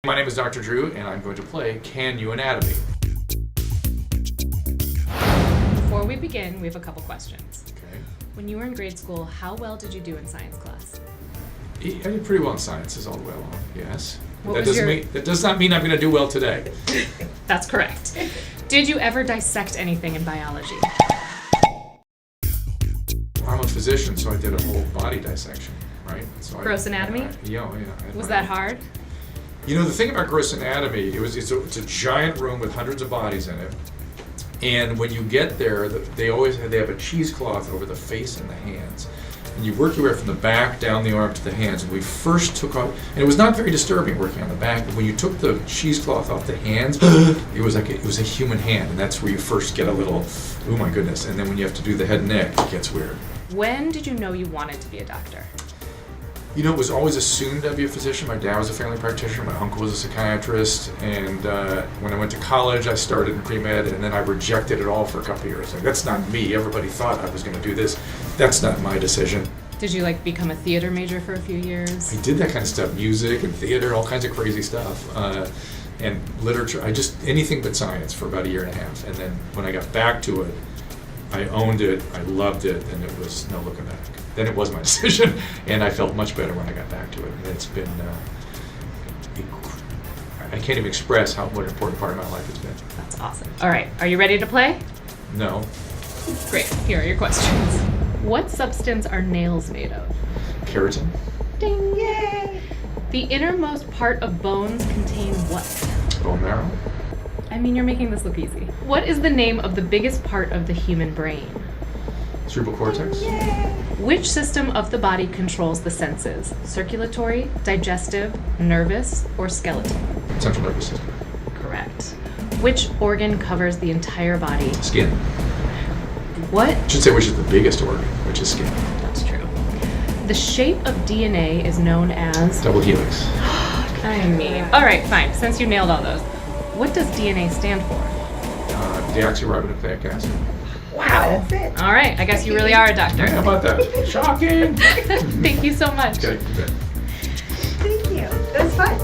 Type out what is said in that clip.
My name is Dr. Drew, and I'm going to play Can You Anatomy? Before we begin, we have a couple questions. Okay. When you were in grade school, how well did you do in science class? I did pretty well in sciences all the way along, yes. What That does not mean I'm going to do well today. That's correct. Did you ever dissect anything in biology? I'm a physician, so I did a whole body dissection, right? So Gross anatomy? Yeah. Was that hard? You know, the thing about gross anatomy, it's a giant room with hundreds of bodies in it. And when you get there, they have a cheesecloth over the face and the hands. And you work your way from the back down the arm to the hands. And we first took off, and it was not very disturbing working on the back, but when you took the cheesecloth off the hands, it was a human hand, and that's where you first get a little, oh my goodness. And then when you have to do the head and neck, it gets weird. When did you know you wanted to be a doctor? You know, it was always assumed I'd be a physician. My dad was a family practitioner. My uncle was a psychiatrist. And when I went to college, I started in pre-med, and then I rejected it all for a couple of years. Like, that's not me. Everybody thought I was going to do this. That's not my decision. Did you become a theater major for a few years? I did that kind of stuff, music and theater, all kinds of crazy stuff. And literature, anything but science for about a year and a half. And then when I got back to it, I owned it, I loved it, and it was no looking back. Then it was my decision, and I felt much better when I got back to it. And it's been, I can't even express what an important part of my life it's been. That's awesome. All right, are you ready to play? No. Great, here are your questions. What substance are nails made of? Keratin. Ding! Yay! The innermost part of bones contain what? Bone marrow. I mean, you're making this look easy. What is the name of the biggest part of the human brain? Cerebral cortex. Yay! Which system of the body controls the senses? Circulatory, digestive, nervous, or skeletal? Central nervous system. Correct. Which organ covers the entire body? Skin. What? I should say which is the biggest organ, which is skin. That's true. The shape of DNA is known as? Double helix. I mean, all right, fine. Since you nailed all those, what does DNA stand for? Deoxyribonucleic acid. Wow. That's it. All right, I guess you really are a doctor. How about that? Shocking. Thank you so much. Okay, good. Thank you. That was fun.